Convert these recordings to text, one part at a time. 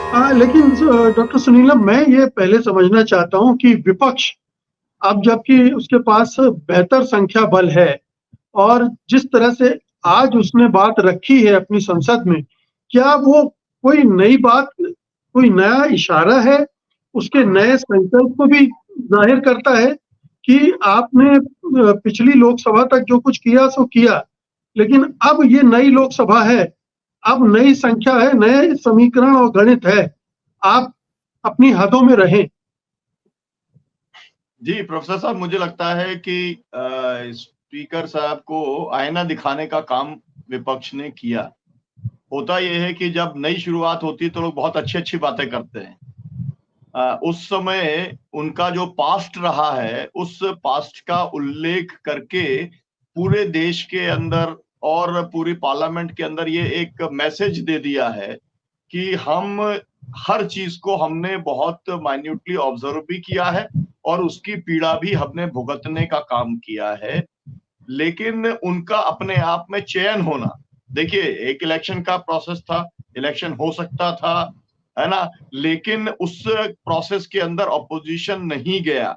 लेकिन डॉक्टर सुनीला, मैं ये पहले समझना चाहता हूँ कि विपक्ष, अब जबकि उसके पास बेहतर संख्या बल है और जिस तरह से आज उसने बात रखी है अपनी संसद में, क्या वो कोई नई बात, कोई नया इशारा है, उसके नए संकल्प को भी जाहिर करता है कि आपने पिछली लोकसभा तक जो कुछ किया सो किया, लेकिन अब ये नई लोकसभा है, अब नई संख्या है, नए समीकरण और गणित है, आप अपनी हदों में रहें। जी प्रोफेसर साहब, मुझे लगता है कि स्पीकर साहब को आईना दिखाने का काम विपक्ष ने किया। होता यह है कि जब नई शुरुआत होती है तो लोग बहुत अच्छी अच्छी बातें करते हैं। उस समय उनका जो पास्ट रहा है, उस पास्ट का उल्लेख करके पूरे देश के अंदर और पूरी पार्लियामेंट के अंदर ये एक मैसेज दे दिया है कि हम हर चीज को हमने बहुत माइन्यूटली ऑब्जर्व भी किया है और उसकी पीड़ा भी हमने भुगतने का काम किया है। लेकिन उनका अपने आप में चयन होना, देखिए एक इलेक्शन का प्रोसेस था, इलेक्शन हो सकता था, है ना, लेकिन उस प्रोसेस के अंदर ऑपोजिशन नहीं गया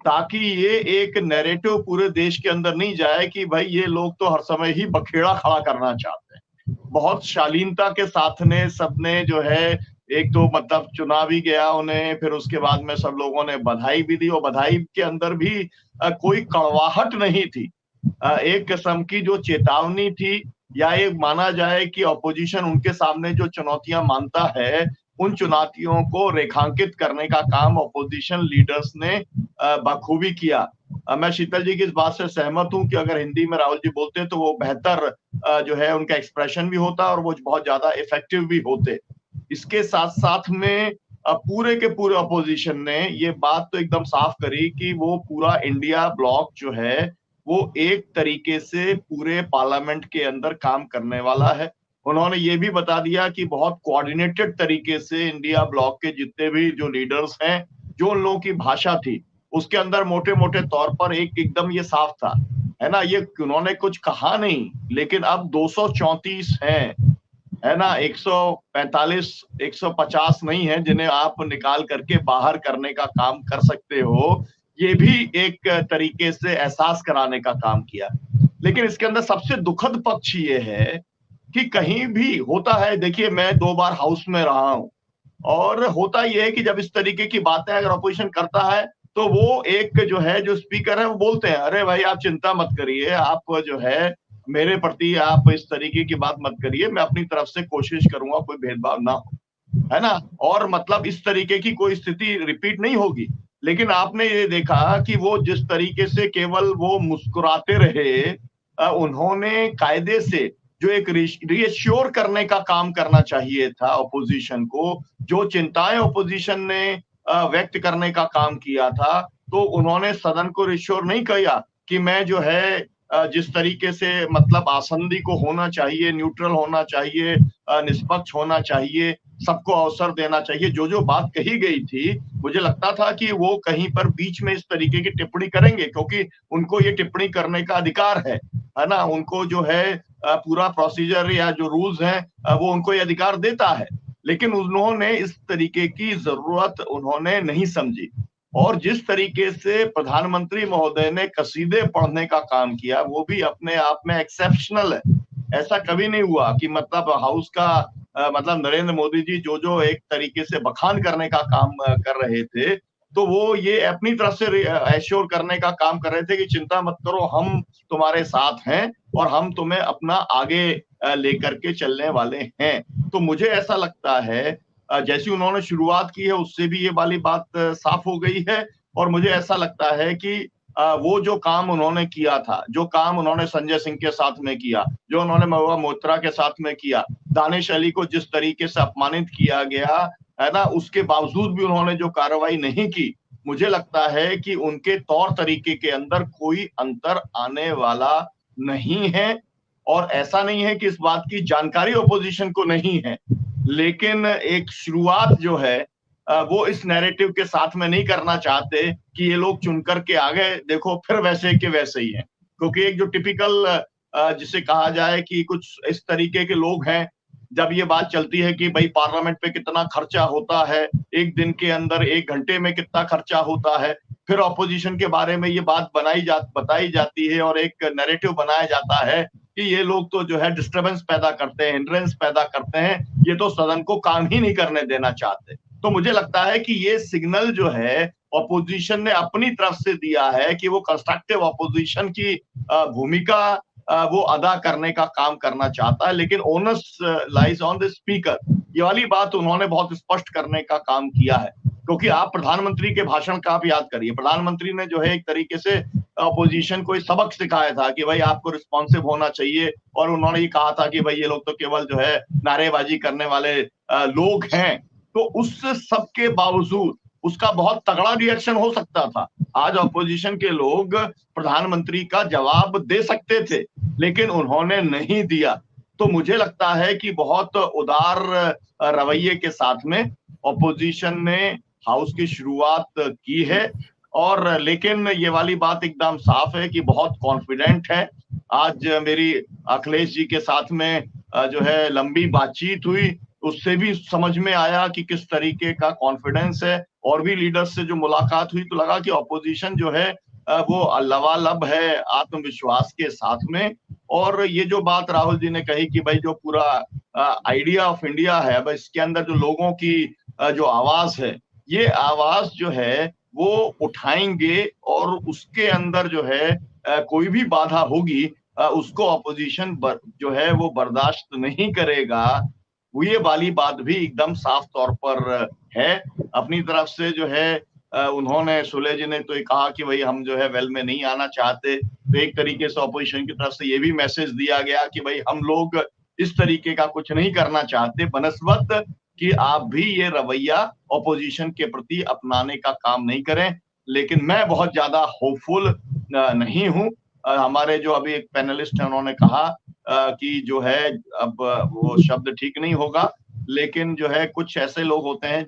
ताकि ये एक नैरेटिव पूरे देश के अंदर नहीं जाए कि भाई ये लोग तो हर समय ही बखेड़ा खड़ा करना चाहते हैं। बहुत शालीनता के साथ ने सबने जो है, एक तो मतलब चुनाव ही गया उन्हें, फिर उसके बाद में सब लोगों ने बधाई भी दी और बधाई के अंदर भी कोई कड़वाहट नहीं थी। एक किस्म की जो चेतावनी थी, या ये माना जाए कि ऑपोजिशन उनके सामने जो चुनौतियां मानता है, उन चुनौतियों को रेखांकित करने का काम ऑपोजिशन लीडर्स ने बखूबी किया। मैं शीतल जी की इस बात से सहमत हूं कि अगर हिंदी में राहुल जी बोलते तो वो बेहतर जो है उनका एक्सप्रेशन भी होता और वो बहुत ज्यादा इफेक्टिव भी होते। इसके साथ साथ में पूरे के पूरे अपोजिशन ने ये बात तो एकदम साफ करी कि वो पूरा इंडिया ब्लॉक जो है वो एक तरीके से पूरे पार्लियामेंट के अंदर काम करने वाला है। उन्होंने ये भी बता दिया कि बहुत कोऑर्डिनेटेड तरीके से इंडिया ब्लॉक के जितने भी जो लीडर्स हैं, जो उन लोगों की भाषा थी, उसके अंदर मोटे मोटे तौर पर एक एकदम ये साफ था, है ना, ये उन्होंने कुछ कहा नहीं, लेकिन अब 234 हैं, है ना, 145 150 नहीं है जिन्हें आप निकाल करके बाहर करने का काम कर सकते हो। ये भी एक तरीके से एहसास कराने का काम किया। लेकिन इसके अंदर सबसे दुखद पक्ष ये है कि कहीं भी होता है, देखिए मैं 2 बार हाउस में रहा हूं और होता यह है कि जब इस तरीके की बातें अगर अपोजिशन करता है तो वो एक जो है जो स्पीकर है वो बोलते हैं, अरे भाई आप चिंता मत करिए, आप जो है मेरे प्रति आप इस तरीके की बात मत करिए, मैं अपनी तरफ से कोशिश करूंगा कोई भेदभाव ना हो, है ना, और मतलब इस तरीके की कोई स्थिति रिपीट नहीं होगी। लेकिन आपने ये देखा कि वो जिस तरीके से केवल वो मुस्कुराते रहे, उन्होंने कायदे से जो एक रीएश्योर करने का काम करना चाहिए था ऑपोजिशन को, जो चिंताएं ऑपोजिशन ने व्यक्त करने का काम किया था, तो उन्होंने सदन को रिश्योर नहीं किया कि मैं जो है जिस तरीके से मतलब आसंदी को होना चाहिए, न्यूट्रल होना चाहिए, निष्पक्ष होना चाहिए, सबको अवसर देना चाहिए, जो जो बात कही गई थी, मुझे लगता था कि वो कहीं पर बीच में इस तरीके की टिप्पणी करेंगे, क्योंकि उनको ये टिप्पणी करने का अधिकार है ना, उनको जो है पूरा प्रोसीजर या जो रूल्स हैं वो उनको ये अधिकार देता है। लेकिन उन्होंने इस तरीके की जरूरत उन्होंने नहीं समझी और जिस तरीके से प्रधानमंत्री महोदय ने कसीदे पढ़ने का काम किया वो भी अपने आप में एक्सेप्शनल है। ऐसा कभी नहीं हुआ कि मतलब हाउस का मतलब नरेंद्र मोदी जी जो जो एक तरीके से बखान करने का काम कर रहे थे, तो वो ये अपनी तरफ से एश्योर करने का काम कर रहे थे कि चिंता मत करो, हम तुम्हारे साथ हैं और हम तुम्हें अपना आगे लेकर के चलने वाले हैं। तो मुझे ऐसा लगता है जैसी उन्होंने शुरुआत की है उससे भी ये वाली बात साफ हो गई है और मुझे ऐसा लगता है कि वो जो काम उन्होंने किया था, जो काम उन्होंने संजय सिंह के साथ में किया, जो उन्होंने महुआ मोइत्रा के साथ में किया, दानिश अली को जिस तरीके से अपमानित किया गया, है ना, उसके बावजूद भी उन्होंने जो कार्रवाई नहीं की, मुझे लगता है कि उनके तौर तरीके के अंदर कोई अंतर आने वाला नहीं है और ऐसा नहीं है कि इस बात की जानकारी ऑपोजिशन को नहीं है, लेकिन एक शुरुआत जो है वो इस नैरेटिव के साथ में नहीं करना चाहते कि ये लोग चुन करके आ गए, देखो फिर वैसे के वैसे ही हैं, क्योंकि एक जो टिपिकल जिसे कहा जाए कि कुछ इस तरीके के लोग हैं जब ये बात चलती है कि भाई पार्लियामेंट पे कितना खर्चा होता है, एक दिन के अंदर 1 घंटे में कितना खर्चा होता है, फिर ऑपोजिशन के बारे में ये बात बताई जाती है और एक नैरेटिव बनाया जाता है कि ये लोग तो जो है डिस्टर्बेंस पैदा करते हैं, हिंड्रेंस पैदा करते हैं, ये तो सदन को काम ही नहीं करने देना चाहते। तो मुझे लगता है कि ये सिग्नल जो है ऑपोजिशन ने अपनी तरफ से दिया है कि वो कंस्ट्रक्टिव ऑपोजिशन की भूमिका वो अदा करने का काम करना चाहता है, लेकिन onus lies on the speaker. ये वाली बात उन्होंने बहुत स्पष्ट करने का काम किया है, क्योंकि आप प्रधानमंत्री के भाषण का आप याद करिए, प्रधानमंत्री ने जो है एक तरीके से अपोजिशन को सबक सिखाया था कि भाई आपको रिस्पॉन्सिव होना चाहिए, और उन्होंने ये कहा था कि भाई ये लोग तो केवल जो है नारेबाजी करने वाले लोग हैं। तो उस सब के बावजूद उसका बहुत तगड़ा रिएक्शन हो सकता था। आज ऑपोजिशन के लोग प्रधानमंत्री का जवाब दे सकते थे, लेकिन उन्होंने नहीं दिया। तो मुझे लगता है कि बहुत उदार रवैये के साथ में ऑपोजिशन ने हाउस की शुरुआत की है, और लेकिन ये वाली बात एकदम साफ है कि बहुत कॉन्फिडेंट है। आज मेरी अखिलेश जी के साथ में जो है लंबी बातचीत हुई, उससे भी समझ में आया कि किस तरीके का कॉन्फिडेंस है, और भी लीडर्स से जो मुलाकात हुई तो लगा कि ऑपोजिशन जो है वो लबालब है आत्मविश्वास के साथ में। और ये जो बात राहुल जी ने कही कि भाई जो पूरा आइडिया ऑफ इंडिया है, अब इसके अंदर जो लोगों की जो आवाज है, ये आवाज जो है वो उठाएंगे, और उसके अंदर जो है कोई भी बाधा होगी उसको ऑपोजिशन जो है वो बर्दाश्त नहीं करेगा। वो ये वाली बात भी एकदम साफ तौर पर है। अपनी तरफ से जो है उन्होंने, सुले जी ने तो ये कहा कि भाई हम जो है वेल में नहीं आना चाहते, तो एक तरीके से ऑपोजिशन की तरफ से ये भी मैसेज दिया गया कि भाई हम लोग इस तरीके का कुछ नहीं करना चाहते, बनस्बत कि आप भी ये रवैया ऑपोजिशन के प्रति अपनाने का काम नहीं करें। लेकिन मैं बहुत ज्यादा होपफुल नहीं हूं। हमारे जो अभी एक पैनलिस्ट है उन्होंने कहा कि जो है अब वो शब्द ठीक नहीं होगा, लेकिन जो है कुछ ऐसे लोग होते हैं